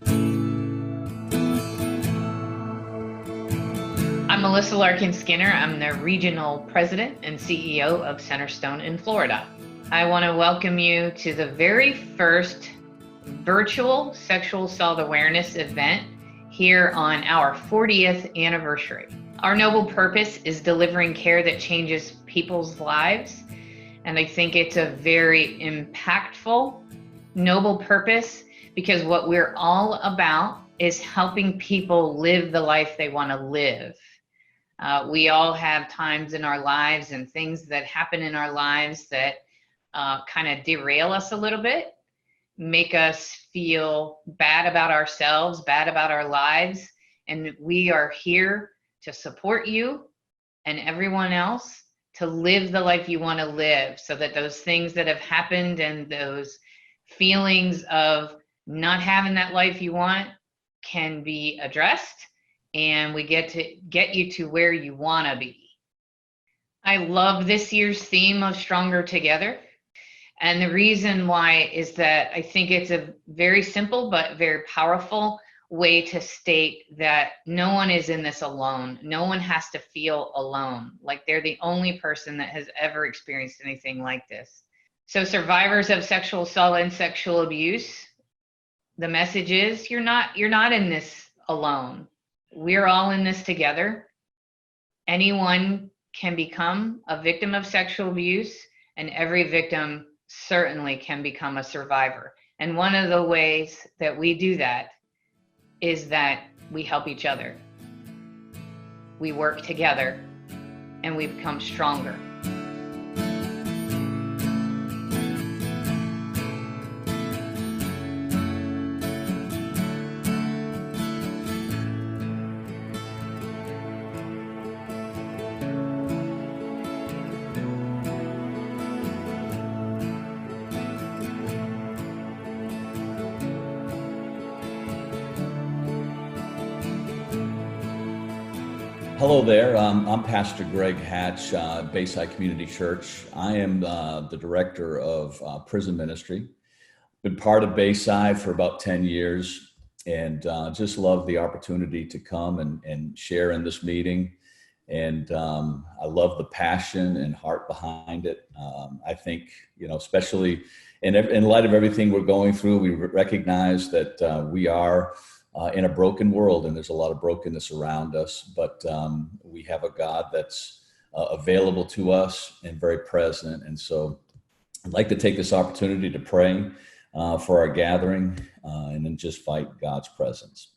I'm Melissa Larkin Skinner. I'm the Regional President and CEO of Centerstone in Florida. I want to welcome you to the very first virtual sexual assault awareness event here on our 40th anniversary. Our noble purpose is delivering care that changes people's lives. And I think it's a very impactful, noble purpose because what we're all about is helping people live the life they want to live. We all have times in our lives and things that happen in our lives that kind of derail us a little bit, make us feel bad about ourselves, bad about our lives. And we are here to support you and everyone else to live the life you want to live so that those things that have happened and those feelings of not having that life you want can be addressed. And we get you to where you want to be. I love this year's theme of Stronger Together. And the reason why is that I think it's a very simple but very powerful way to state that no one is in this alone. No one has to feel alone, like they're the only person that has ever experienced anything like this. So survivors of sexual assault and sexual abuse, the message is you're not in this alone. We're all in this together. Anyone can become a victim of sexual abuse, and every victim certainly can become a survivor. And one of the ways that we do that is that we help each other. We work together, and we become stronger. Hello there, I'm Pastor Greg Hatch, Bayside Community Church. I am the director of prison ministry. Been part of Bayside for about 10 years and just love the opportunity to come and share in this meeting. And I love the passion and heart behind it. I think, especially in light of everything we're going through, we recognize that we are in a broken world, and there's a lot of brokenness around us, but we have a God that's available to us and very present. And so I'd like to take this opportunity to pray for our gathering and then just fight God's presence.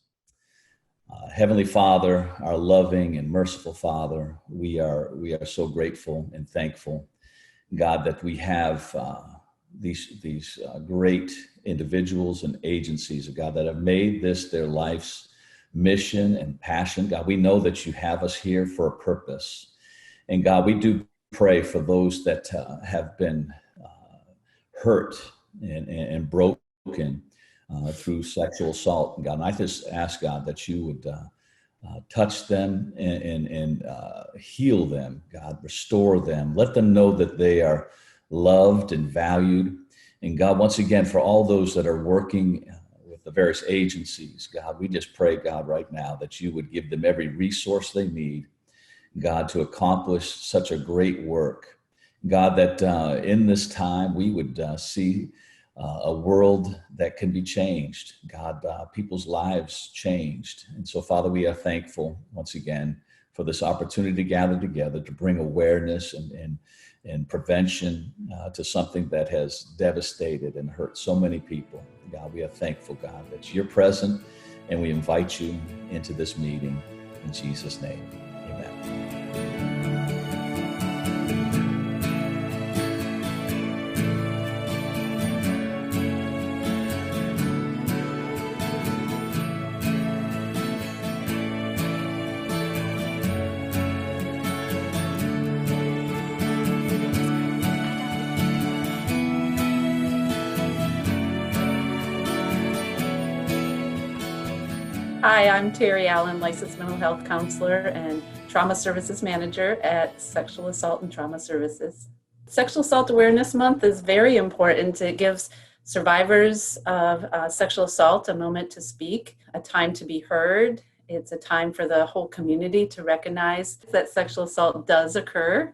Heavenly Father, our loving and merciful Father, we are so grateful and thankful, God, that we have these great individuals and agencies, God, that have made this their life's mission and passion. God, we know that you have us here for a purpose. And God, we do pray for those that have been hurt and broken through sexual assault. God, and I just ask, God, that you would touch them and heal them, God, restore them. Let them know that they are loved and valued. And God, once again, for all those that are working with the various agencies, God, we just pray, God, right now that you would give them every resource they need, God, to accomplish such a great work. God, that in this time we would see a world that can be changed. God, people's lives changed. And so, Father, we are thankful once again for this opportunity to gather together to bring awareness and prevention to something that has devastated and hurt so many people. God, we are thankful, God, that you're present, and we invite you into this meeting in Jesus' name. Amen. Hi, I'm Terry Allen, licensed mental health counselor and trauma services manager at Sexual Assault and Trauma Services. Sexual Assault Awareness Month is very important. It gives survivors of sexual assault a moment to speak, a time to be heard. It's a time for the whole community to recognize that sexual assault does occur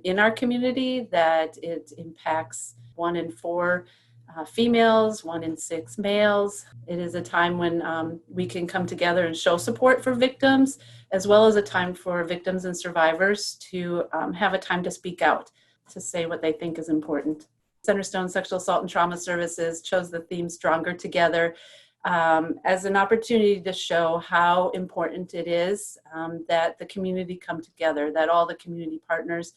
in our community, that it impacts 1 in 4 females, 1 in 6 males. It is a time when we can come together and show support for victims, as well as a time for victims and survivors to have a time to speak out, to say what they think is important. Centerstone Sexual Assault and Trauma Services chose the theme Stronger Together as an opportunity to show how important it is that the community come together, that all the community partners,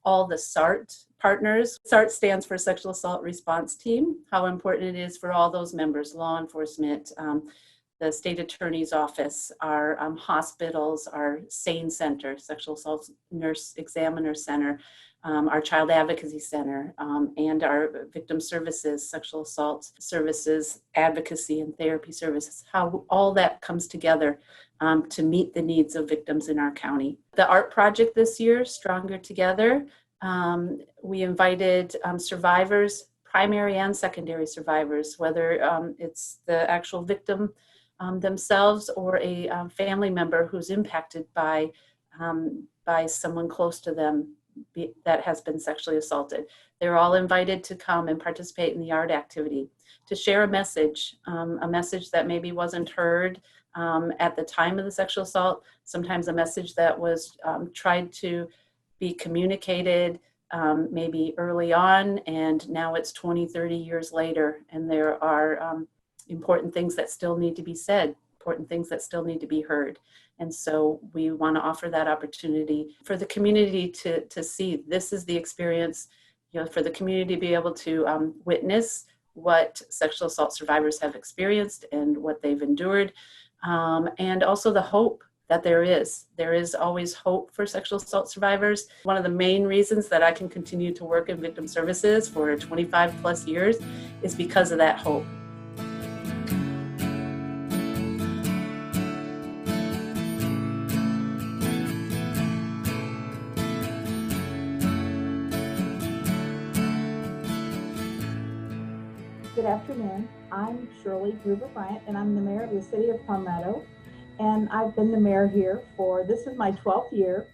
all the SART partners. SART stands for Sexual Assault Response Team, how important it is for all those members, law enforcement, the state attorney's office, our hospitals, our SANE Center, Sexual Assault Nurse Examiner Center, our Child Advocacy Center, and our Victim Services, Sexual Assault Services, Advocacy and Therapy Services, how all that comes together to meet the needs of victims in our county. The art project this year, Stronger Together, we invited survivors, primary and secondary survivors, whether it's the actual victim themselves or a family member who's impacted by someone close to them that has been sexually assaulted. They're all invited to come and participate in the art activity, to share a message that maybe wasn't heard at the time of the sexual assault, sometimes a message that was tried to be communicated maybe early on, and now it's 20, 30 years later, and there are important things that still need to be said, important things that still need to be heard. And so we want to offer that opportunity for the community to see this is the experience, for the community to be able to witness what sexual assault survivors have experienced and what they've endured, and also the hope that there is. There is always hope for sexual assault survivors. One of the main reasons that I can continue to work in victim services for 25 plus years is because of that hope. Good afternoon. I'm Shirley Gruber Bryant, and I'm the mayor of the city of Palmetto. And I've been the mayor here this is my 12th year,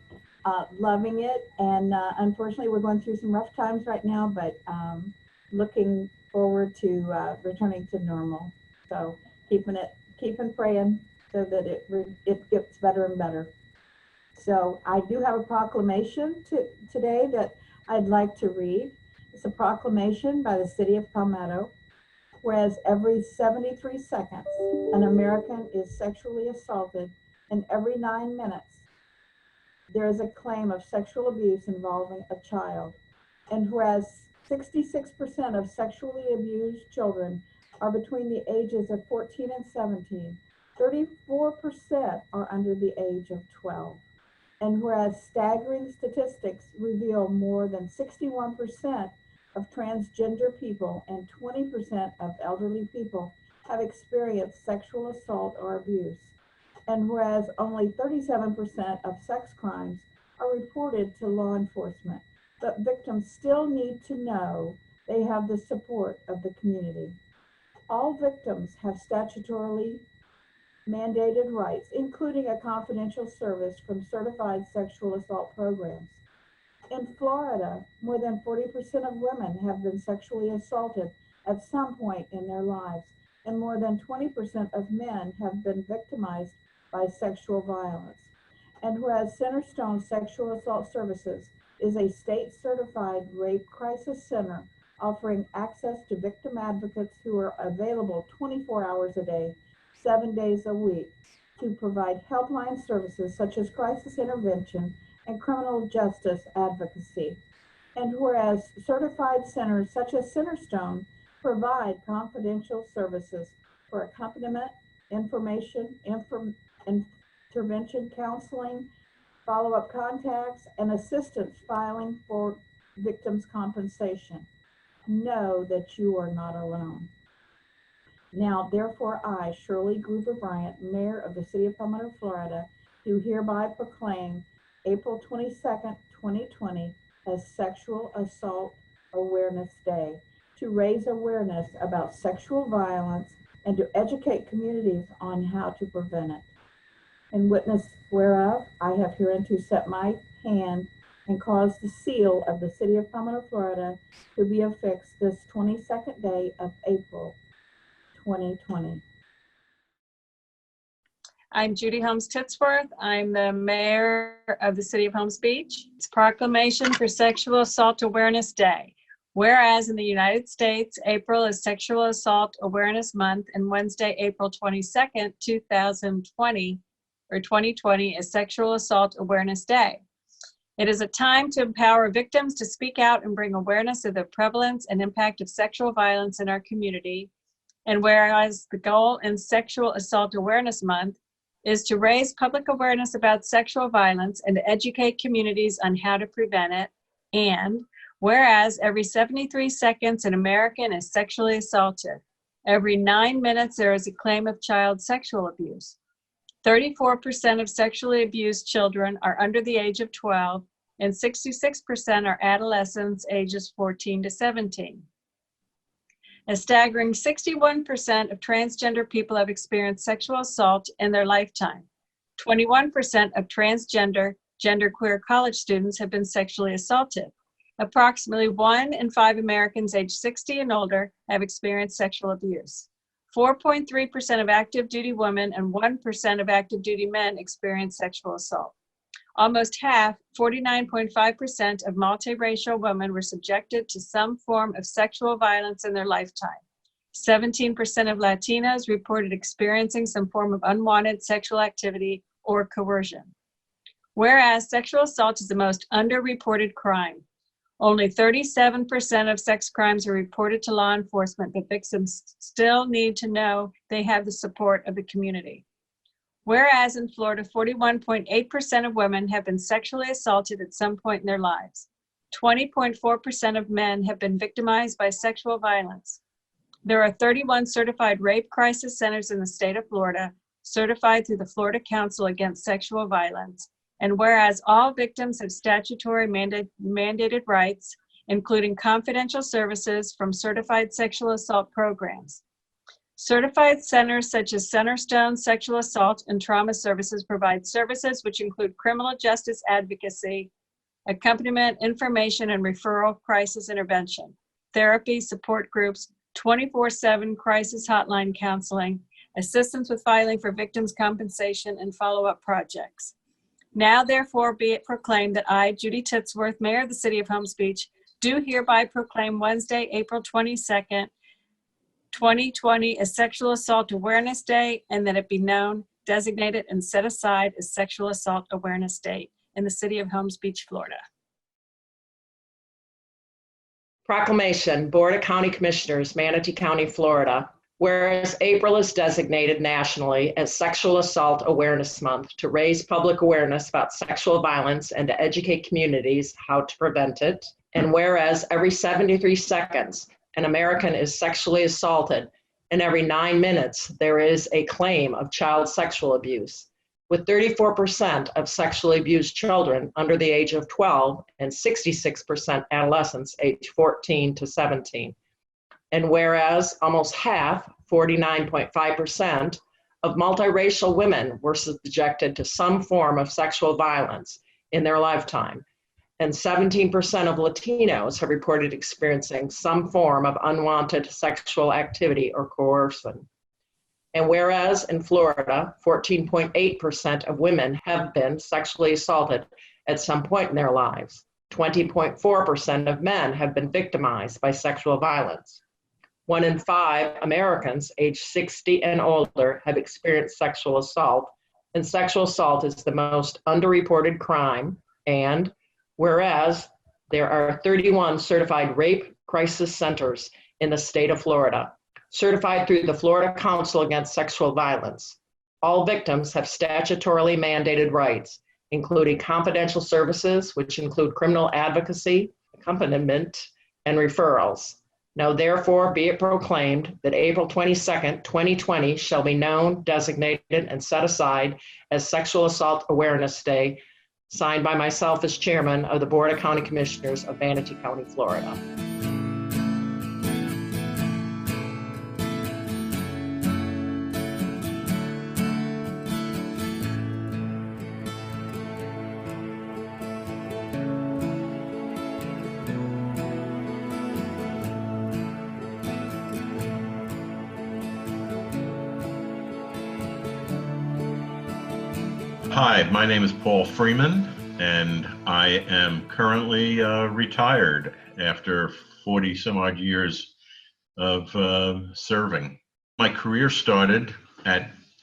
loving it. And unfortunately, we're going through some rough times right now, but looking forward to returning to normal. So keeping praying so that it gets better and better. So I do have a proclamation today that I'd like to read. It's a proclamation by the city of Palmetto. Whereas every 73 seconds, an American is sexually assaulted, and every 9 minutes, there is a claim of sexual abuse involving a child. And whereas 66% of sexually abused children are between the ages of 14 and 17, 34% are under the age of 12. And whereas staggering statistics reveal more than 61% of transgender people and 20% of elderly people have experienced sexual assault or abuse. And whereas only 37% of sex crimes are reported to law enforcement, but victims still need to know they have the support of the community. All victims have statutorily mandated rights, including a confidential service from certified sexual assault programs. In Florida, more than 40% of women have been sexually assaulted at some point in their lives, and more than 20% of men have been victimized by sexual violence. And whereas Centerstone Sexual Assault Services is a state-certified rape crisis center offering access to victim advocates who are available 24 hours a day, 7 days a week, to provide helpline services such as crisis intervention and criminal justice advocacy. And whereas certified centers such as Centerstone provide confidential services for accompaniment, information, intervention, counseling, follow-up contacts, and assistance filing for victims' compensation. Know that you are not alone. Now, therefore, I, Shirley Gruber Bryant, Mayor of the City of Palmetto, Florida, do hereby proclaim April 22nd, 2020 as Sexual Assault Awareness Day. to raise awareness about sexual violence and to educate communities on how to prevent it. In witness whereof, I have hereunto set my hand and caused the seal of the city of Palmetto, Florida to be affixed this 22nd day of April, 2020. I'm Judy Holmes Titsworth. I'm the mayor of the city of Holmes Beach. It's Proclamation for Sexual Assault Awareness Day. Whereas in the United States, April is Sexual Assault Awareness Month, and Wednesday, April 22nd, 2020 is Sexual Assault Awareness Day. It is a time to empower victims to speak out and bring awareness of the prevalence and impact of sexual violence in our community. And whereas the goal in Sexual Assault Awareness Month is to raise public awareness about sexual violence and to educate communities on how to prevent it. And whereas every 73 seconds an American is sexually assaulted, every 9 minutes there is a claim of child sexual abuse. 34% of sexually abused children are under the age of 12, and 66% are adolescents ages 14 to 17. A staggering 61% of transgender people have experienced sexual assault in their lifetime. 21% of transgender, genderqueer college students have been sexually assaulted. Approximately 1 in 5 Americans aged 60 and older have experienced sexual abuse. 4.3% of active duty women and 1% of active duty men experience sexual assault. Almost half, 49.5% of multiracial women were subjected to some form of sexual violence in their lifetime. 17% of Latinos reported experiencing some form of unwanted sexual activity or coercion. Whereas sexual assault is the most underreported crime. Only 37% of sex crimes are reported to law enforcement, but victims still need to know they have the support of the community. Whereas in Florida, 41.8% of women have been sexually assaulted at some point in their lives. 20.4% of men have been victimized by sexual violence. There are 31 certified rape crisis centers in the state of Florida, certified through the Florida Council Against Sexual Violence. And whereas all victims have statutory mandated rights, including confidential services from certified sexual assault programs. Certified centers such as Centerstone Sexual Assault and Trauma Services provide services which include criminal justice advocacy, accompaniment, information, and referral crisis intervention, therapy, support groups, 24/7 crisis hotline counseling, assistance with filing for victims' compensation, and follow-up projects. Now, therefore, be it proclaimed that I, Judy Titsworth, Mayor of the City of Holmes Beach, do hereby proclaim Wednesday, April 22nd, 2020 as Sexual Assault Awareness Day, and that it be known, designated, and set aside as Sexual Assault Awareness Day in the City of Holmes Beach, Florida. Proclamation, Board of County Commissioners, Manatee County, Florida. Whereas April is designated nationally as Sexual Assault Awareness Month to raise public awareness about sexual violence and to educate communities how to prevent it. And whereas every 73 seconds, an American is sexually assaulted, and every 9 minutes, there is a claim of child sexual abuse, with 34% of sexually abused children under the age of 12 and 66% adolescents aged 14 to 17. And whereas almost half, 49.5%, of multiracial women were subjected to some form of sexual violence in their lifetime, and 17% of Latinos have reported experiencing some form of unwanted sexual activity or coercion. And whereas in Florida, 14.8% of women have been sexually assaulted at some point in their lives, 20.4% of men have been victimized by sexual violence. 1 in 5 Americans aged 60 and older have experienced sexual assault, and sexual assault is the most underreported crime. And whereas there are 31 certified rape crisis centers in the state of Florida, certified through the Florida Council Against Sexual Violence. All victims have statutorily mandated rights, including confidential services, which include criminal advocacy, accompaniment, and referrals. Now therefore be it proclaimed that April 22nd, 2020 shall be known, designated, and set aside as Sexual Assault Awareness Day, signed by myself as chairman of the Board of County Commissioners of Manatee County, Florida. Hi, my name is Paul Freeman, and I am currently retired after 40 some odd years of serving. My career started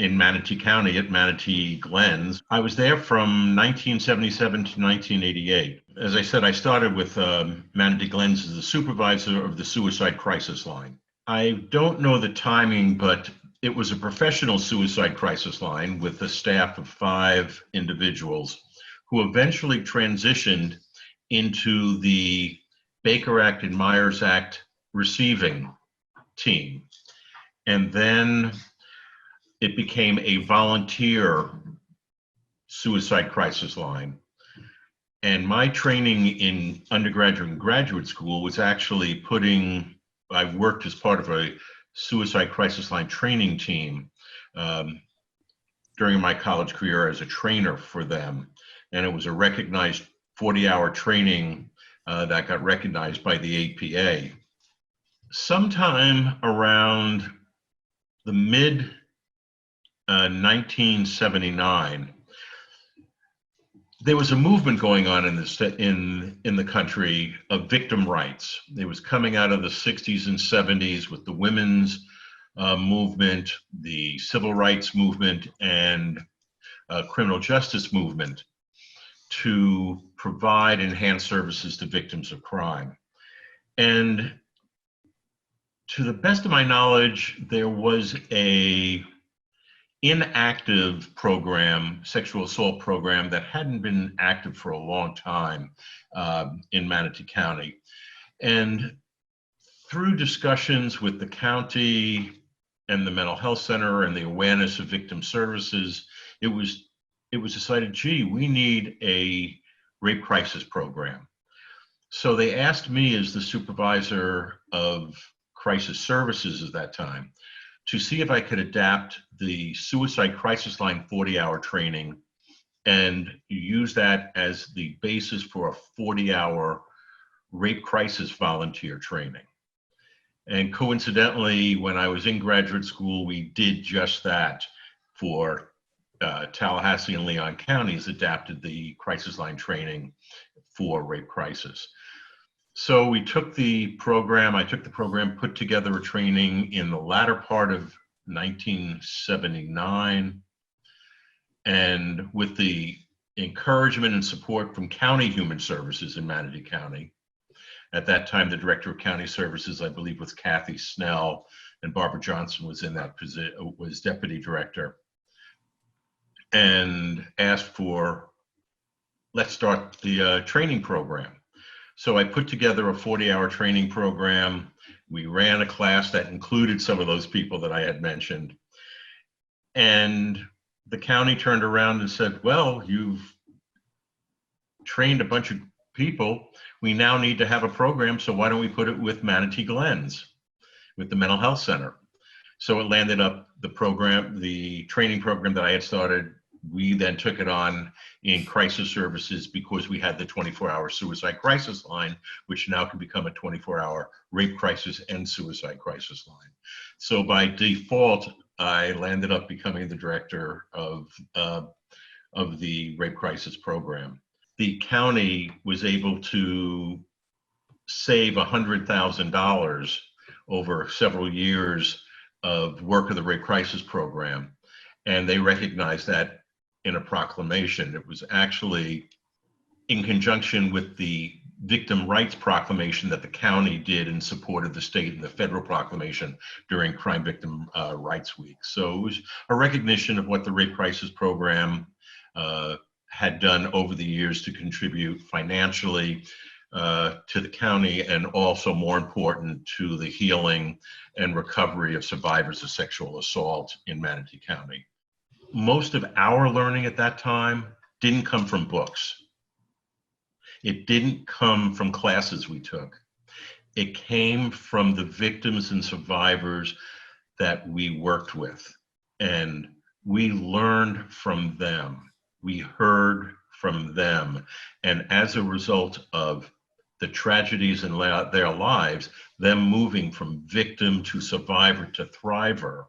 in Manatee County at Manatee Glens. I was there from 1977 to 1988. As I said, I started with Manatee Glens as the supervisor of the suicide crisis line. I don't know the timing, but it was a professional suicide crisis line with a staff of 5 individuals who eventually transitioned into the Baker Act and Myers Act receiving team. And then it became a volunteer suicide crisis line. And my training in undergraduate and graduate school was actually I've worked as part of a suicide crisis line training team during my college career as a trainer for them. And it was a recognized 40-hour training that got recognized by the APA. Sometime around the mid 1979, there was a movement going on in the country of victim rights. It was coming out of the 60s and 70s with the women's movement, the civil rights movement, and criminal justice movement to provide enhanced services to victims of crime. And to the best of my knowledge, there was a inactive program, sexual assault program, that hadn't been active for a long time in Manatee County. And through discussions with the county and the mental health center and the awareness of victim services, it was decided, gee, we need a rape crisis program. So they asked me as the supervisor of crisis services at that time to see if I could adapt the suicide crisis line 40-hour training and use that as the basis for a 40-hour rape crisis volunteer training. And coincidentally, when I was in graduate school, we did just that for Tallahassee and Leon counties, adapted the crisis line training for rape crisis. So we took the program, put together a training in the latter part of 1979, and with the encouragement and support from County Human Services in Manatee County. At that time, the Director of County Services, I believe, was Kathy Snell, and Barbara Johnson was in that position, was Deputy Director, and asked for, let's start the training program. So I put together a 40-hour training program. We ran a class that included some of those people that I had mentioned. And the county turned around and said, well, you've trained a bunch of people. We now need to have a program, so why don't we put it with Manatee Glens, with the mental health center? So it landed up the training program that I had started. We then took it on in crisis services because we had the 24-hour suicide crisis line, which now can become a 24-hour rape crisis and suicide crisis line. So by default, I landed up becoming the director of the rape crisis program. The county was able to save $100,000 over several years of work of the rape crisis program, and they recognized that in a proclamation. It was actually in conjunction with the victim rights proclamation that the county did in support of the state and the federal proclamation during Crime Victim Rights Week. So it was a recognition of what the rape crisis program had done over the years to contribute financially to the county, and also, more important, to the healing and recovery of survivors of sexual assault in Manatee County. Most of our learning at that time didn't come from books. It didn't come from classes we took. It came from the victims and survivors that we worked with. And we learned from them. We heard from them. And as a result of the tragedies in their lives, them moving from victim to survivor to thriver,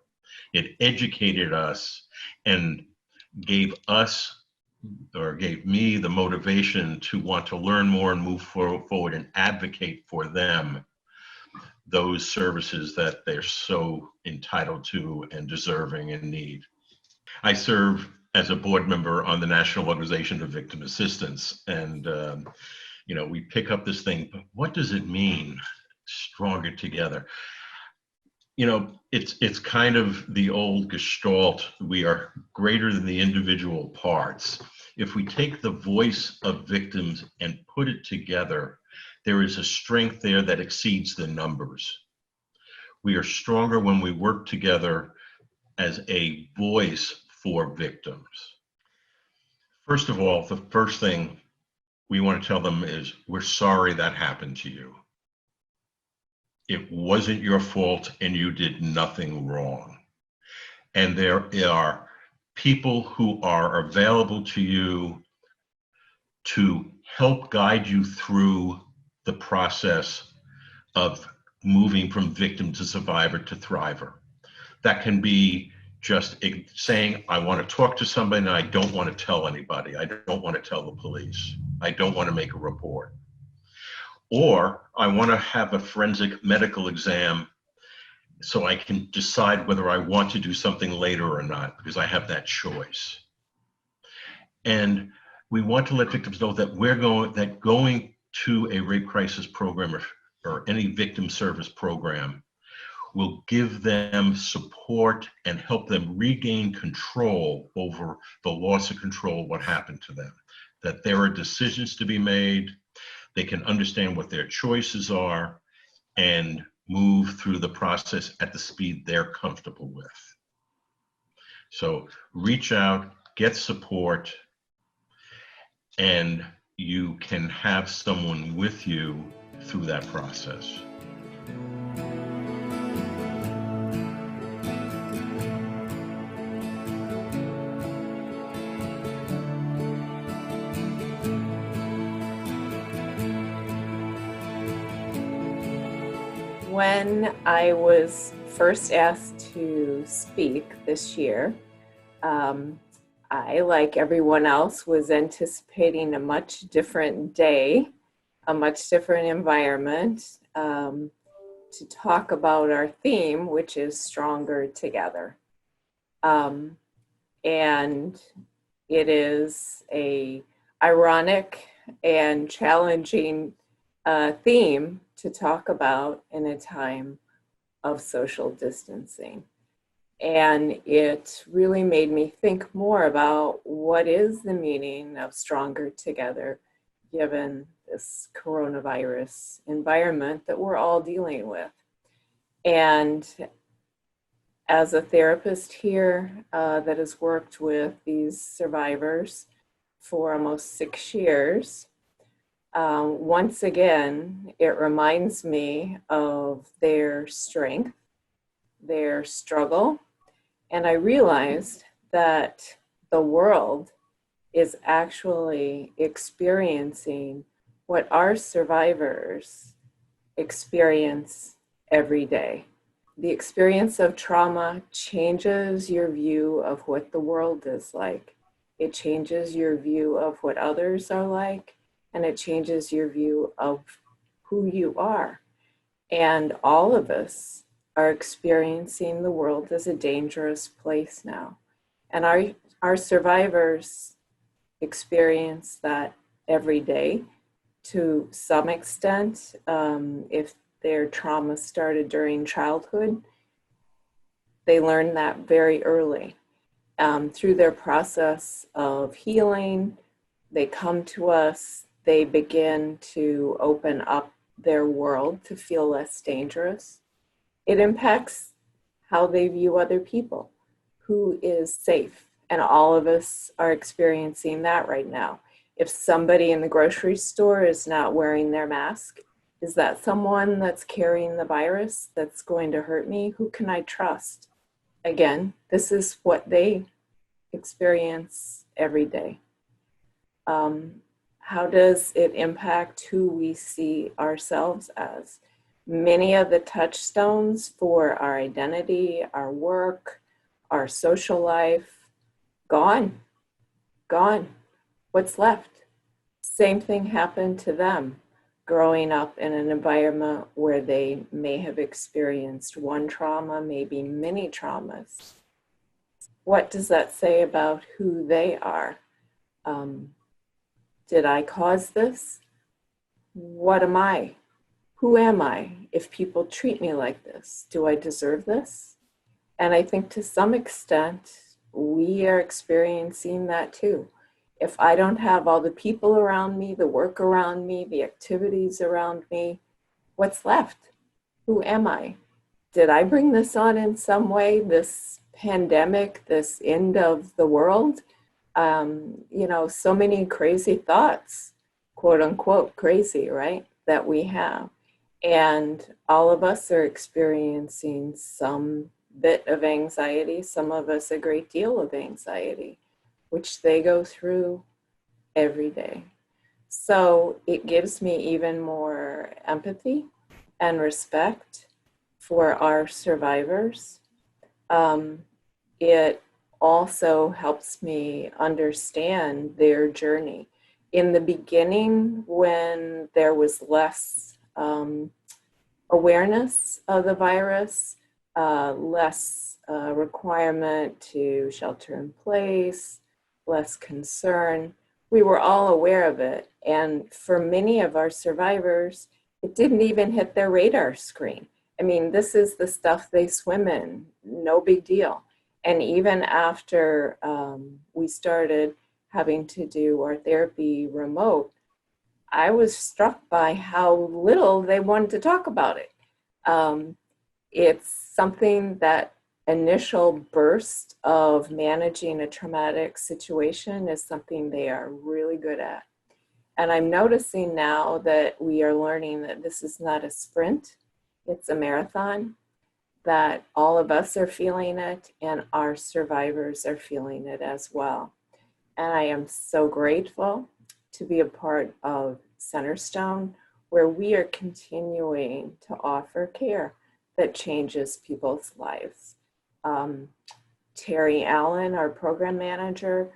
it educated us and gave us or gave me the motivation to want to learn more and move forward and advocate for them those services that they're so entitled to and deserving and need. I serve as a board member on the National Organization of Victim Assistance, and we pick up this thing, but what does it mean, stronger together? It's kind of the old gestalt. We are greater than the individual parts. If we take the voice of victims and put it together, there is a strength there that exceeds the numbers. We are stronger when we work together as a voice for victims. First of all, the first thing we want to tell them is, we're sorry that happened to you. It wasn't your fault and you did nothing wrong. And there are people who are available to you to help guide you through the process of moving from victim to survivor to thriver. That can be just saying, I want to talk to somebody and I don't want to tell anybody. I don't want to tell the police. I don't want to make a report. Or I want to have a forensic medical exam so I can decide whether I want to do something later or not, because I have that choice. And we want to let victims know that going to a rape crisis program or any victim service program will give them support and help them regain control over the loss of control, what happened to them. That there are decisions to be made, they can understand what their choices are, and move through the process at the speed they're comfortable with. So reach out, get support, and you can have someone with you through that process. When I was first asked to speak this year, I, like everyone else, was anticipating a much different day, a much different environment, to talk about our theme, which is Stronger Together. And it is a ironic and challenging theme to talk about in a time of social distancing. And it really made me think more about what is the meaning of Stronger Together, given this coronavirus environment that we're all dealing with. And as a therapist here that has worked with these survivors for almost 6 years, once again, it reminds me of their strength, their struggle, and I realized that the world is actually experiencing what our survivors experience every day. The experience of trauma changes your view of what the world is like. It changes your view of what others are like, and it changes your view of who you are. And all of us are experiencing the world as a dangerous place now. And our survivors experience that every day to some extent. If their trauma started during childhood, they learn that very early. Through their process of healing, they come to us, they begin to open up their world to feel less dangerous. It impacts how they view other people, who is safe. And all of us are experiencing that right now. If somebody in the grocery store is not wearing their mask, is that someone that's carrying the virus that's going to hurt me? Who can I trust? Again, this is what they experience every day. How does it impact who we see ourselves as? Many of the touchstones for our identity, our work, our social life, gone. What's left? Same thing happened to them growing up in an environment where they may have experienced one trauma, maybe many traumas. What does that say about who they are? Did I cause this? What am I? Who am I if people treat me like this? Do I deserve this? And I think to some extent, we are experiencing that too. If I don't have all the people around me, the work around me, the activities around me, what's left? Who am I? Did I bring this on in some way, this pandemic, this end of the world? So many crazy thoughts, quote unquote crazy, right, that we have. And all of us are experiencing some bit of anxiety, some of us a great deal of anxiety, which they go through every day. So it gives me even more empathy and respect for our survivors. It also helps me understand their journey. In the beginning, when there was less awareness of the virus, less requirement to shelter in place, less concern, we were all aware of it. And for many of our survivors, it didn't even hit their radar screen. I mean, this is the stuff they swim in, no big deal. And even after we started having to do our therapy remote, I was struck by how little they wanted to talk about it. It's something that initial burst of managing a traumatic situation is something they are really good at. And I'm noticing now that we are learning that this is not a sprint, it's a marathon, that all of us are feeling it and our survivors are feeling it as well. And I am so grateful to be a part of Centerstone, where we are continuing to offer care that changes people's lives. Terry Allen, our program manager,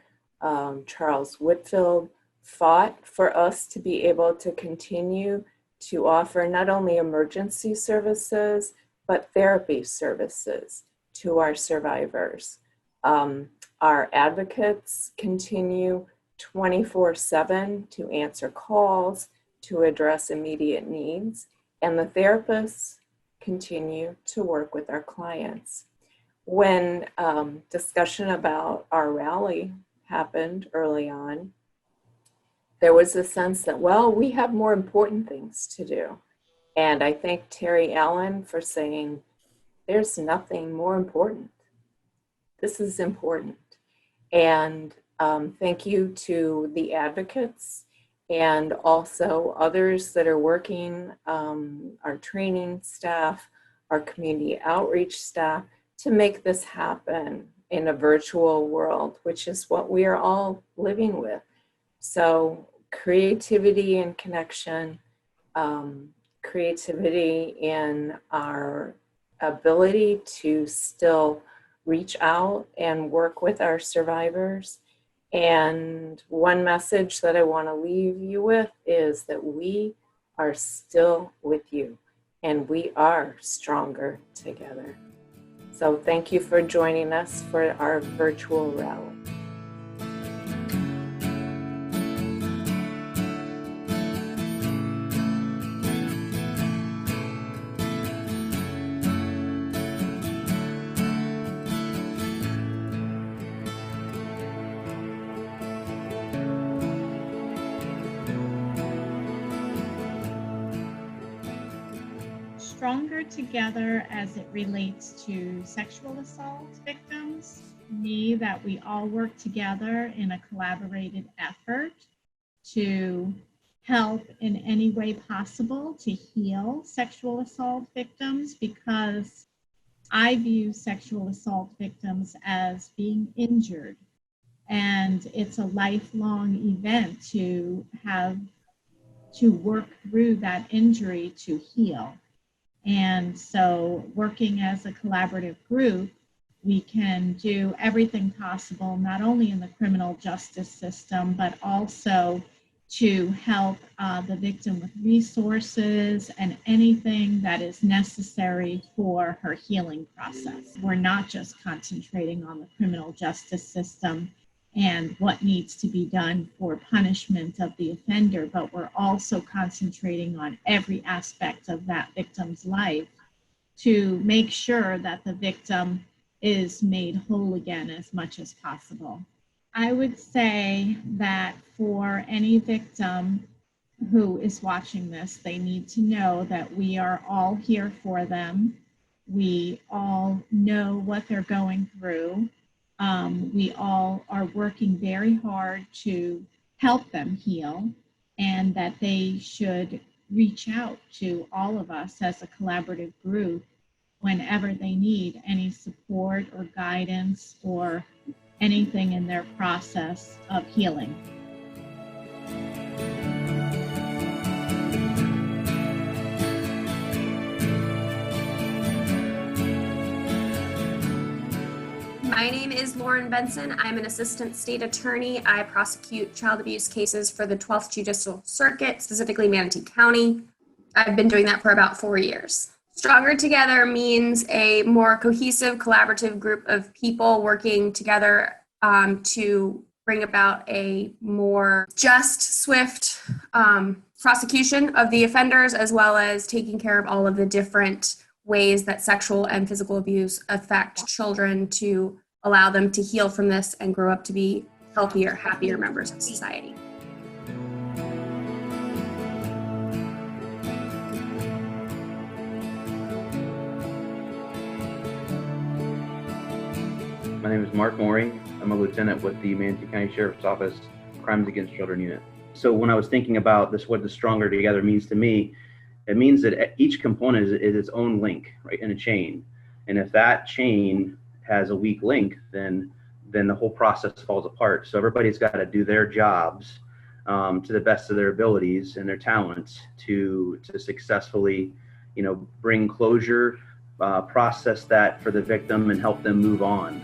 Charles Whitfield, fought for us to be able to continue to offer not only emergency services, but therapy services to our survivors. Our advocates continue 24/7 to answer calls, to address immediate needs, and the therapists continue to work with our clients. When discussion about our rally happened early on, there was a sense that, well, we have more important things to do. And I thank Terry Allen for saying, there's nothing more important. This is important. And thank you to the advocates and also others that are working, our training staff, our community outreach staff, to make this happen in a virtual world, which is what we are all living with. So creativity and connection, creativity in our ability to still reach out and work with our survivors. And one message that I want to leave you with is that we are still with you and we are stronger together. So thank you for joining us for our virtual rally. Stronger together as it relates to sexual assault victims, me that we all work together in a collaborated effort to help in any way possible to heal sexual assault victims, because I view sexual assault victims as being injured, and it's a lifelong event to have to work through that injury to heal. And so working as a collaborative group, we can do everything possible, not only in the criminal justice system, but also to help the victim with resources and anything that is necessary for her healing process. We're not just concentrating on the criminal justice system and what needs to be done for punishment of the offender, but we're also concentrating on every aspect of that victim's life to make sure that the victim is made whole again as much as possible. I would say that for any victim who is watching this, they need to know that we are all here for them. We all know what they're going through. We all are working very hard to help them heal, and that they should reach out to all of us as a collaborative group whenever they need any support or guidance or anything in their process of healing. My name is Lauren Benson. I'm an assistant state attorney. I prosecute child abuse cases for the 12th Judicial Circuit, specifically Manatee County. I've been doing that for about 4 years. Stronger together means a more cohesive, collaborative group of people working together to bring about a more just, swift prosecution of the offenders, as well as taking care of all of the different ways that sexual and physical abuse affect children to allow them to heal from this and grow up to be healthier, happier members of society. My name is Mark Mooring. I'm a lieutenant with the Manatee County Sheriff's Office Crimes Against Children Unit. So when I was thinking about this, what the stronger together means to me, it means that each component is its own link, right, in a chain. And if that chain has a weak link, then the whole process falls apart. So everybody's got to do their jobs to the best of their abilities and their talents to successfully, bring closure, process that for the victim, and help them move on.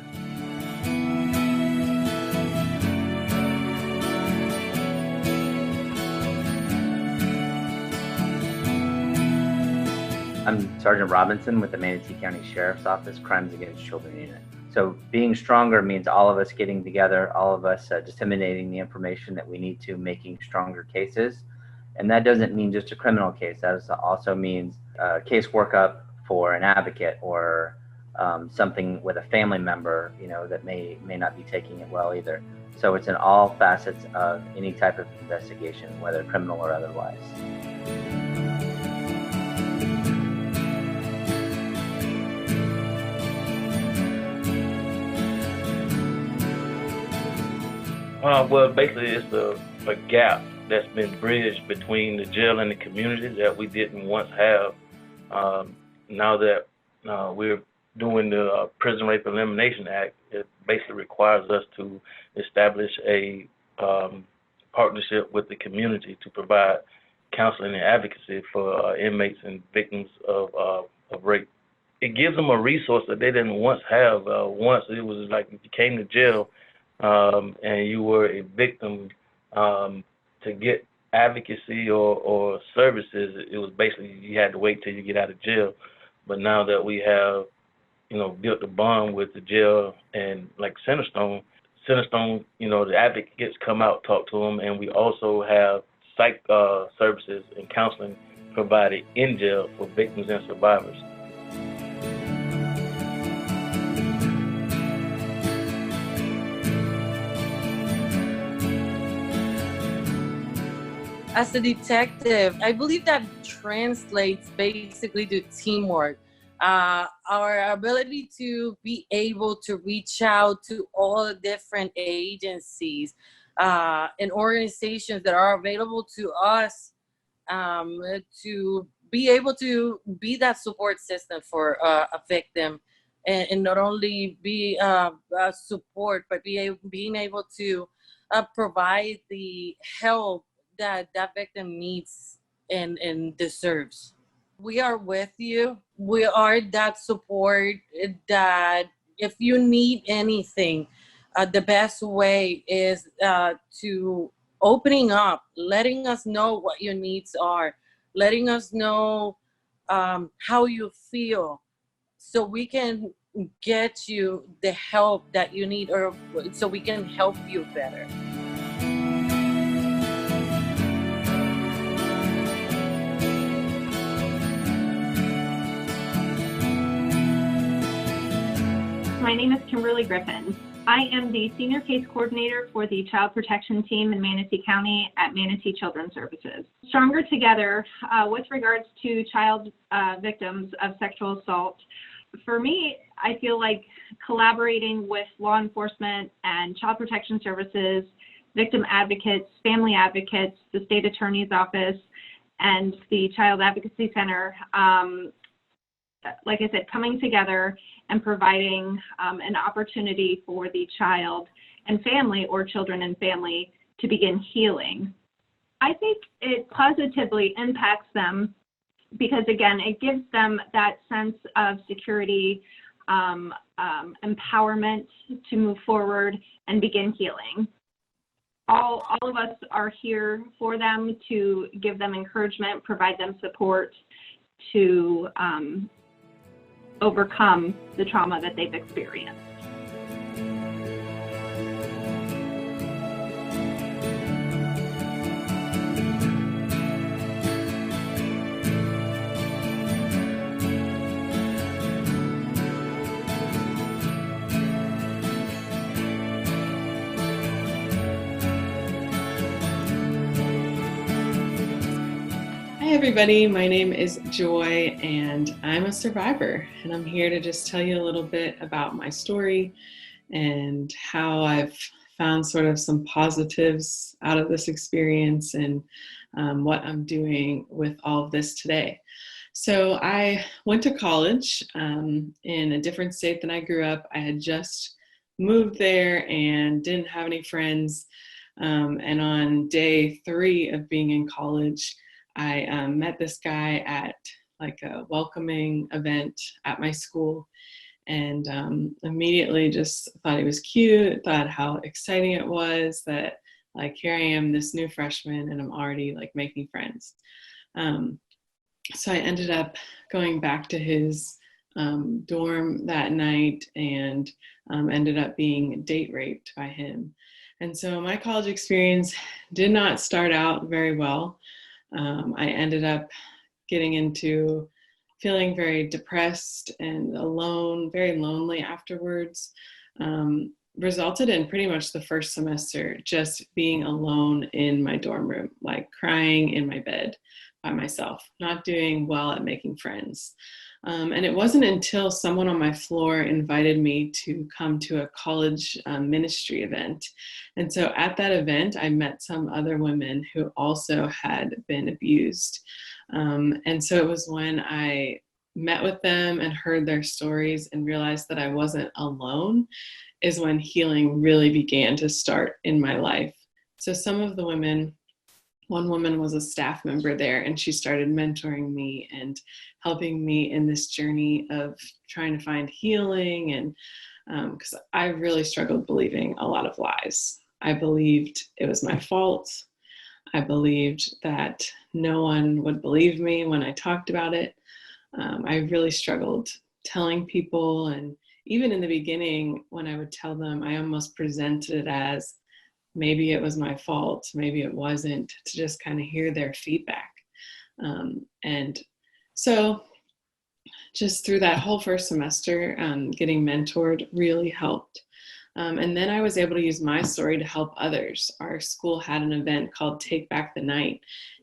I'm Sergeant Robinson with the Manatee County Sheriff's Office Crimes Against Children Unit. So being stronger means all of us getting together, all of us disseminating the information that we need to, making stronger cases. And that doesn't mean just a criminal case. That also means a case workup for an advocate or something with a family member, that may not be taking it well either. So it's in all facets of any type of investigation, whether criminal or otherwise. Well, basically, it's a gap that's been bridged between the jail and the community that we didn't once have. Now that we're doing the Prison Rape Elimination Act, it basically requires us to establish a partnership with the community to provide counseling and advocacy for inmates and victims of rape. It gives them a resource that they didn't once have. Once it was like if you came to jail, and you were a victim, to get advocacy or services, it was basically you had to wait till you get out of jail. But now that we have, built a bond with the jail and like Centerstone, the advocates come out, talk to them, and we also have psych services and counseling provided in jail for victims and survivors. As a detective, I believe that translates basically to teamwork. Our ability to be able to reach out to all the different agencies and organizations that are available to us to be able to be that support system for a victim, and not only be support, but being able to provide the help that victim needs and deserves. We are with you. We are that support that if you need anything, the best way is to opening up, letting us know what your needs are, letting us know how you feel, so we can get you the help that you need, or so we can help you better. My name is Kimberly Griffin. I am the Senior Case Coordinator for the Child Protection Team in Manatee County at Manatee Children's Services. Stronger Together with regards to child victims of sexual assault. For me, I feel like collaborating with law enforcement and child protection services, victim advocates, family advocates, the state attorney's office, and the Child Advocacy Center, like I said, coming together and providing an opportunity for the child and family, or children and family, to begin healing. I think it positively impacts them because, again, it gives them that sense of security, empowerment to move forward and begin healing. All of us are here for them to give them encouragement, provide them support to overcome the trauma that they've experienced. Hi everybody, my name is Joy and I'm a survivor, and I'm here to just tell you a little bit about my story and how I've found sort of some positives out of this experience and what I'm doing with all of this today. So I went to college in a different state than I grew up. I had just moved there and didn't have any friends, and on day 3 of being in college, I met this guy at like a welcoming event at my school, and immediately just thought he was cute, thought how exciting it was that like here I am, this new freshman, and I'm already like making friends. So I ended up going back to his dorm that night and ended up being date raped by him. And so my college experience did not start out very well. I ended up getting into feeling very depressed and alone, very lonely afterwards. Resulted in pretty much the first semester just being alone in my dorm room, like crying in my bed by myself, not doing well at making friends. And it wasn't until someone on my floor invited me to come to a college ministry event. And so at that event, I met some other women who also had been abused. And so it was when I met with them and heard their stories and realized that I wasn't alone, is when healing really began to start in my life. So some of the women, one woman was a staff member there, and she started mentoring me and helping me in this journey of trying to find healing. And because I really struggled believing a lot of lies. I believed it was my fault. I believed that no one would believe me when I talked about it. I really struggled telling people, and even in the beginning, when I would tell them, I almost presented it as maybe it was my fault, maybe it wasn't, to just kind of hear their feedback. And so just through that whole first semester, getting mentored really helped. And then I was able to use my story to help others. Our school had an event called Take Back the Night,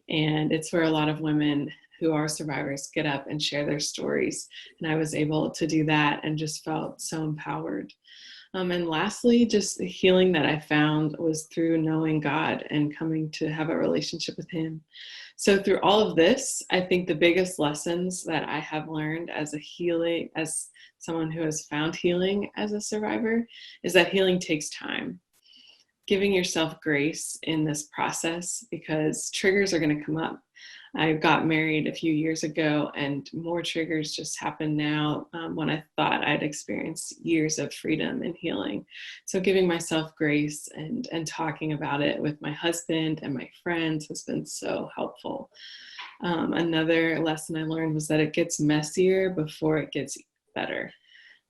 and it's where a lot of women who are survivors get up and share their stories. And I was able to do that and just felt so empowered. And lastly, just the healing that I found was through knowing God and coming to have a relationship with Him. So through all of this, I think the biggest lessons that I have learned as someone who has found healing as a survivor, is that healing takes time. Giving yourself grace in this process, because triggers are going to come up. I got married a few years ago, and more triggers just happened now when I thought I'd experienced years of freedom and healing. So giving myself grace and talking about it with my husband and my friends has been so helpful. Another lesson I learned was that it gets messier before it gets better.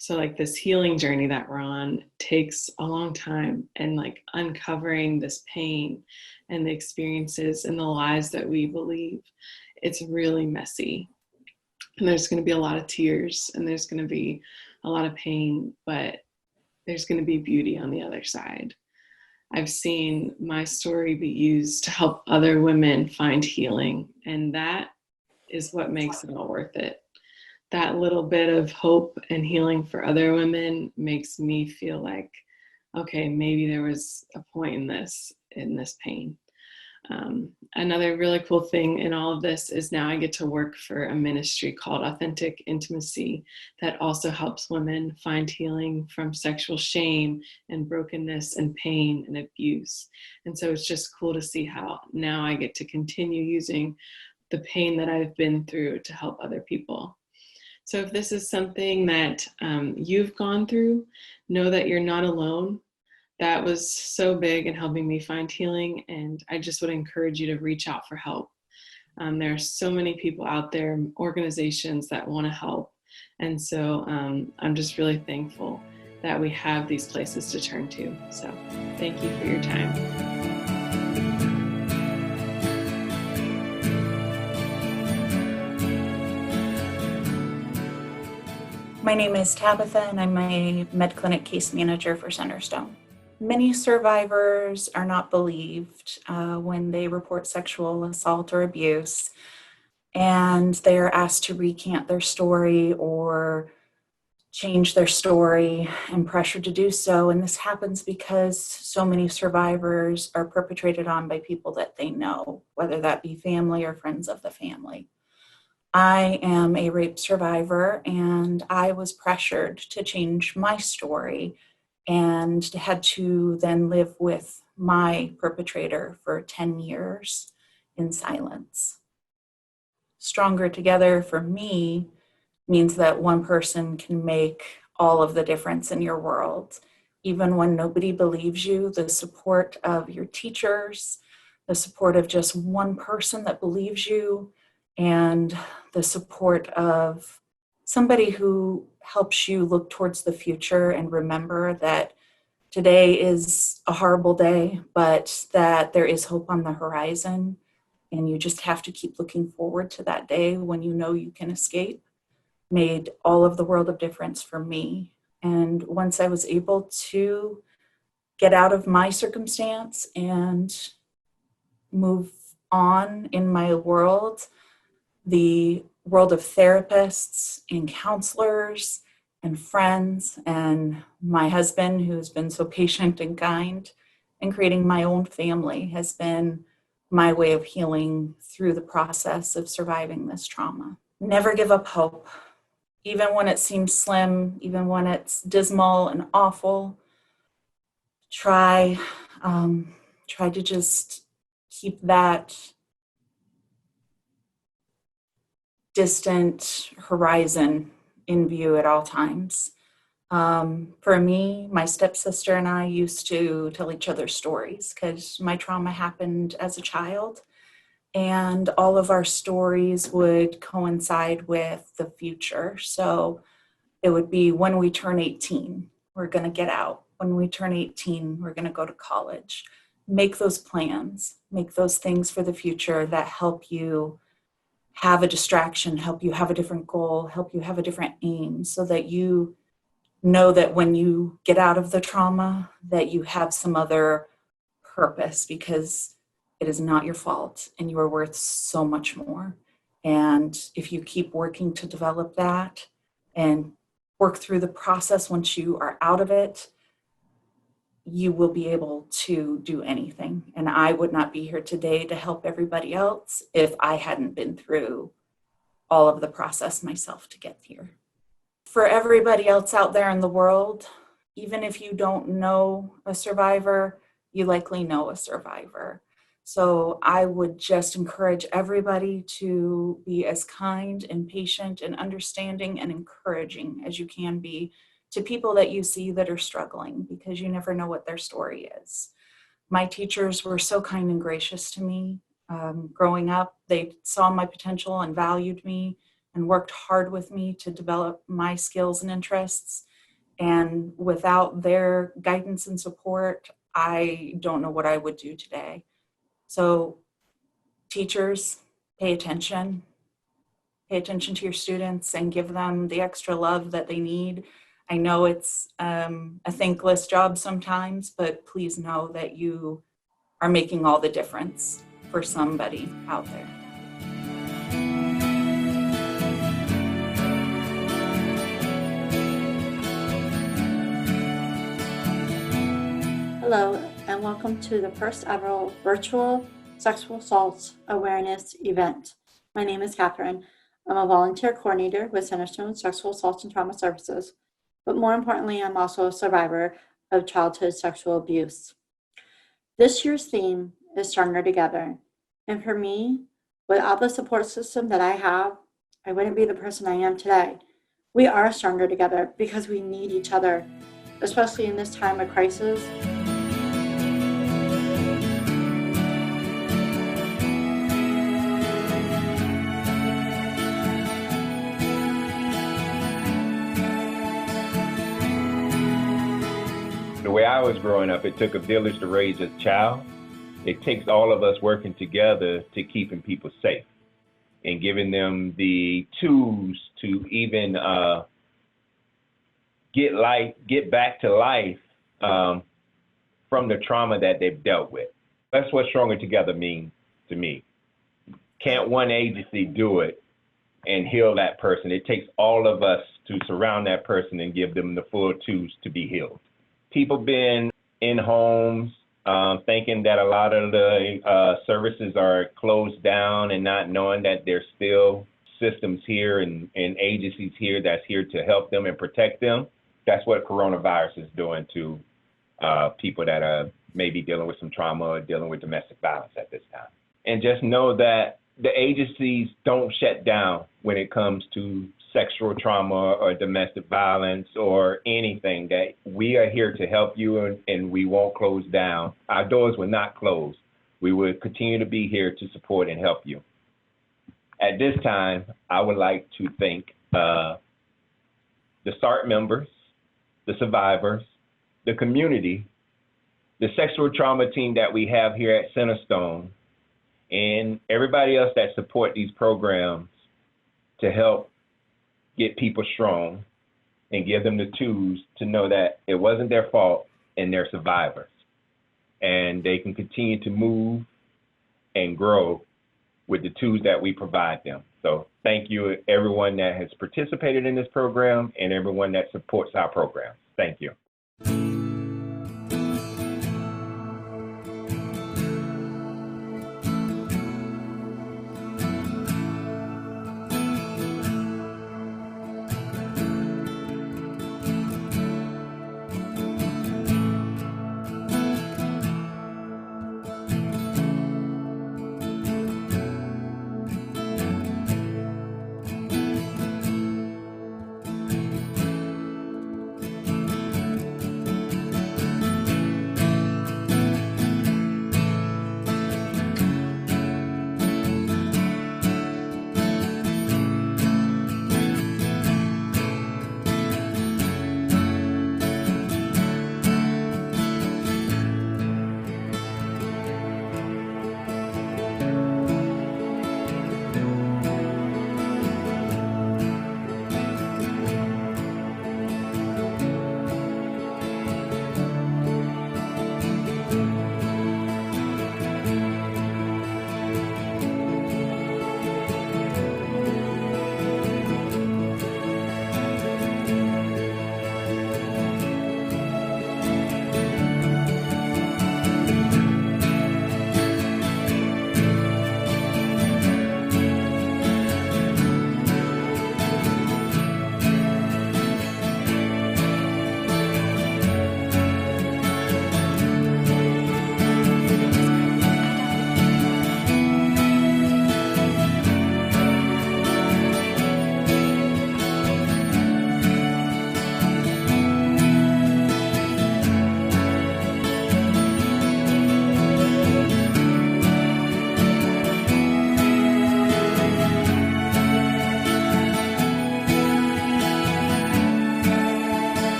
So like this healing journey that we're on takes a long time, and like uncovering this pain and the experiences and the lies that we believe, it's really messy. And there's going to be a lot of tears, and there's going to be a lot of pain, but there's going to be beauty on the other side. I've seen my story be used to help other women find healing, and that is what makes it all worth it. That little bit of hope and healing for other women makes me feel like, okay, maybe there was a point in this pain. Another really cool thing in all of this is now I get to work for a ministry called Authentic Intimacy that also helps women find healing from sexual shame and brokenness and pain and abuse. And so it's just cool to see how now I get to continue using the pain that I've been through to help other people. So if this is something that you've gone through, know that you're not alone. That was so big in helping me find healing, and I just would encourage you to reach out for help. There are so many people out there, organizations that want to help, and so I'm just really thankful that we have these places to turn to. So thank you for your time. My name is Tabitha, and I'm a med clinic case manager for Centerstone. Many survivors are not believed when they report sexual assault or abuse, and they are asked to recant their story or change their story and pressured to do so. And this happens because so many survivors are perpetrated on by people that they know, whether that be family or friends of the family. I am a rape survivor, and I was pressured to change my story and had to then live with my perpetrator for 10 years in silence. Stronger Together for me means that one person can make all of the difference in your world. Even when nobody believes you, the support of your teachers, the support of just one person that believes you, and the support of somebody who helps you look towards the future and remember that today is a horrible day, but that there is hope on the horizon, and you just have to keep looking forward to that day when you know you can escape, made all of the world of difference for me. And once I was able to get out of my circumstance and move on in my world, the world of therapists and counselors and friends and my husband, who's been so patient and kind, and creating my own family has been my way of healing through the process of surviving this trauma. Never give up hope, even when it seems slim, even when it's dismal and awful. Try to just keep that distant horizon in view at all times. For me, my stepsister and I used to tell each other stories because my trauma happened as a child, and all of our stories would coincide with the future. So it would be, when we turn 18, we're going to get out. When we turn 18, we're going to go to college. Make those plans, make those things for the future that help you have a distraction, help you have a different goal, help you have a different aim, so that you know that when you get out of the trauma, that you have some other purpose, because it is not your fault and you are worth so much more. And if you keep working to develop that and work through the process, once you are out of it, you will be able to do anything. And I would not be here today to help everybody else if I hadn't been through all of the process myself to get here. For everybody else out there in the world, even if you don't know a survivor, you likely know a survivor. So I would just encourage everybody to be as kind and patient and understanding and encouraging as you can be to people that you see that are struggling, because you never know what their story is. My teachers were so kind and gracious to me. Growing up, they saw my potential and valued me and worked hard with me to develop my skills and interests. And without their guidance and support, I don't know what I would do today. So teachers, pay attention to your students and give them the extra love that they need. I know it's a thankless job sometimes, but please know that you are making all the difference for somebody out there. Hello, and welcome to the first ever virtual sexual assault awareness event. My name is Catherine. I'm a volunteer coordinator with Centerstone Sexual Assault and Trauma Services, but more importantly, I'm also a survivor of childhood sexual abuse. This year's theme is Stronger Together, and for me, without the support system that I have, I wouldn't be the person I am today. We are stronger together because we need each other, especially in this time of crisis. The way I was growing up, it took a village to raise a child. It takes all of us working together to keeping people safe and giving them the tools to even get back to life from the trauma that they've dealt with. That's what Stronger Together means to me. Can't one agency do it and heal that person? It takes all of us to surround that person and give them the full tools to be healed. People been in homes thinking that a lot of the services are closed down and not knowing that there's still systems here and agencies here that's here to help them and protect them. That's what coronavirus is doing to people that are maybe dealing with some trauma or dealing with domestic violence at this time. And just know that the agencies don't shut down when it comes to sexual trauma or domestic violence or anything. That we are here to help you, and we won't close down. Our doors will not close. We will continue to be here to support and help you. At this time, I would like to thank the SART members, the survivors, the community, the sexual trauma team that we have here at Centerstone, and everybody else that support these programs to help get people strong and give them the tools to know that it wasn't their fault and they're survivors. And they can continue to move and grow with the tools that we provide them. So thank you everyone that has participated in this program and everyone that supports our program. Thank you.